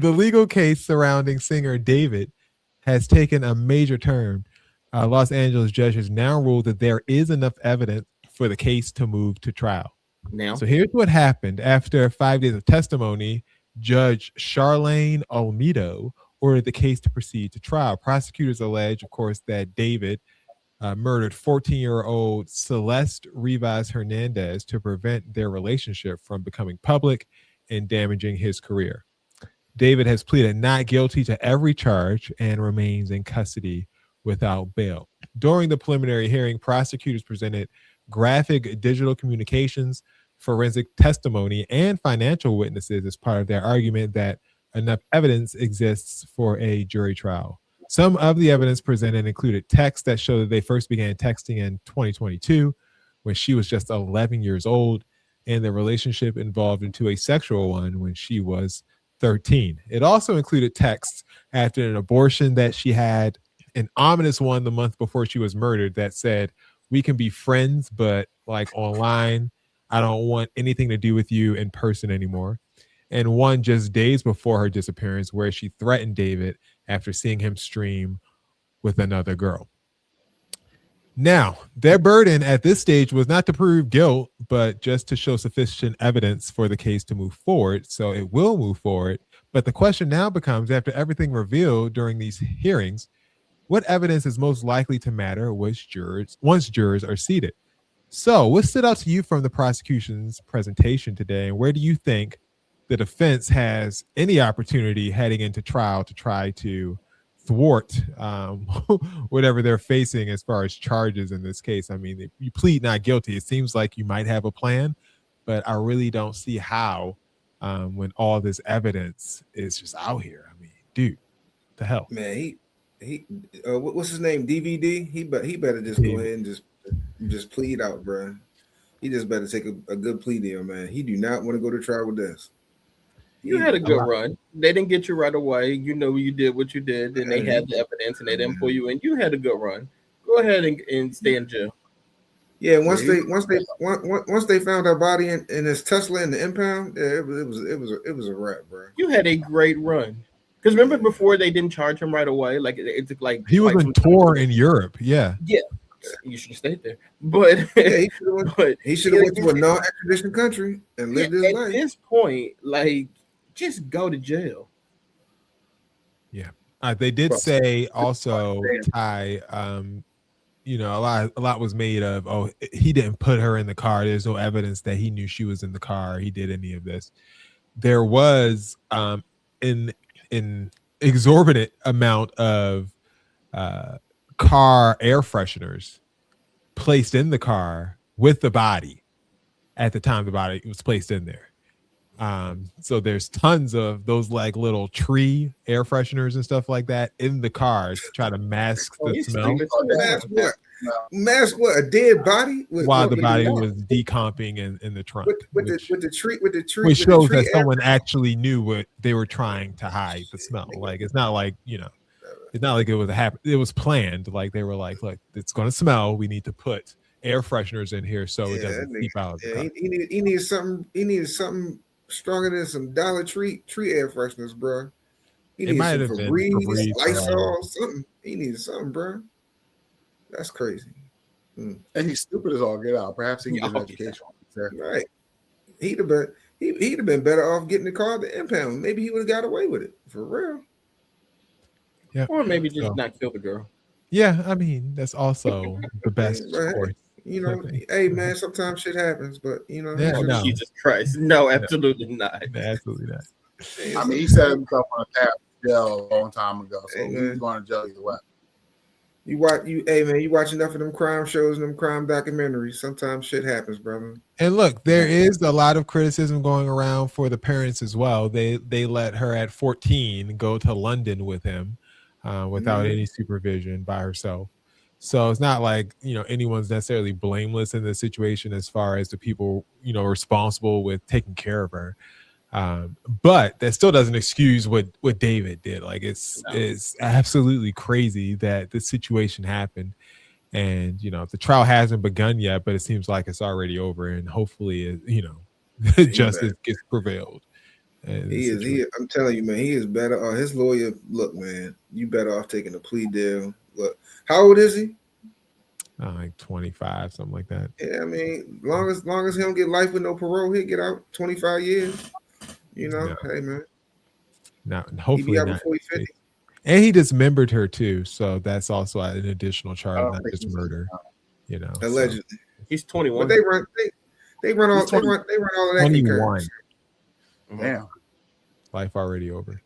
The legal case surrounding singer David has taken a major turn. Los Angeles judges now ruled that there is enough evidence for the case to move to trial. Now, So here's what happened. After 5 days of testimony, Judge Charlene Olmedo ordered the case to proceed to trial. Prosecutors allege, of course, that David murdered 14-year-old Celeste Rivas Hernandez to prevent their relationship from becoming public and damaging his career. David has pleaded not guilty to every charge and remains in custody without bail. During the preliminary hearing, prosecutors presented graphic digital communications, forensic testimony, and financial witnesses as part of their argument that enough evidence exists for a jury trial. Some of the evidence presented included texts that show that they first began texting in 2022 when she was just 11 years old, and the relationship evolved into a sexual one when she was 13. It also included texts after an abortion that she had, an ominous one the month before she was murdered that said, "We can be friends, but like online, I don't want anything to do with you in person anymore." And one just days before her disappearance where she threatened David after seeing him stream with another girl. Now, their burden at this stage was not to prove guilt, but just to show sufficient evidence for the case to move forward. So it will move forward. But the question now becomes, after everything revealed during these hearings, what evidence is most likely to matter once jurors are seated? So what stood out to you from the prosecution's presentation today, and where do you think the defense has any opportunity heading into trial to try to thwart whatever they're facing as far as charges in this case? I mean, if you plead not guilty, it seems like you might have a plan, but I really don't see how when all this evidence is just out here. I mean, dude, what the hell? Man, what's his name? DVD. He better just go ahead and just plead out, bro. He just better take a good plea deal, man. He do not want to go to trial with this. You had a good run. They didn't get you right away. You know, you did what you did, and they had the evidence, and they didn't pull you in. You had a good run. Go ahead and stay in jail. Yeah, once they found her body in his Tesla in the impound, yeah, it was a wrap, bro. You had a great run. Because remember before they didn't charge him right away, like it took like he was on tour in Europe. Yeah. You should have stayed there, but yeah, he should have went to a non-extradition country and lived his life. At this point, like, just go to jail. Yeah, they did say also, Ty. You know, a lot was made of, oh, he didn't put her in the car. There's no evidence that he knew she was in the car. He did any of this. There was an exorbitant amount of car air fresheners placed in the car with the body at the time the body was placed in there. So there's tons of those like little tree air fresheners and stuff like that in the cars to try to mask the smell. Mask what? A dead body? While the body was decomping in the trunk. With the tree. Which shows that someone actually knew what they were trying to hide, the smell. Like, it's not like, you know, it's not like it was it was planned. Like, they were like, look, it's going to smell. We need to put air fresheners in here so it doesn't seep out. Yeah, he needed something stronger than some Dollar Tree air fresheners, bro. He needed some Febreze, Lysol, something. He needed something, bro. That's crazy. And he's stupid as all get out. Perhaps he can get an education. Right. He'd have been better off getting the car at the impound. Maybe he would have got away with it. For real. Yeah. Or maybe just not kill the girl. Yeah, I mean, that's also the best course. You know, hey man, sometimes shit happens, but you know, no. Jesus Christ, no, absolutely not. Absolutely not. I mean, he set himself on a path to jail a long time ago, so he's going to jail either way. You watch enough of them crime shows and them crime documentaries. Sometimes shit happens, brother. And look, there is a lot of criticism going around for the parents as well. They let her at 14 go to London with him without any supervision by herself. So it's not like, you know, anyone's necessarily blameless in this situation as far as the people, you know, responsible with taking care of her. But that still doesn't excuse what David did. Like, it's absolutely crazy that this situation happened. And, you know, the trial hasn't begun yet, but it seems like it's already over. And hopefully, you know, justice gets prevailed. He is. I'm telling you, man, he is better. His lawyer, look, man, you better off taking a plea deal. Look, how old is he? Like 25, something like that. Yeah, I mean, long as he don't get life with no parole, he'll get out 25 years. You know, hey man. Now, hopefully he be out not. before he's 50. And he dismembered her too, so that's also an additional charge, not just murder. You know, allegedly. So. He's 21. But they run all of that. 21. Damn. Life already over.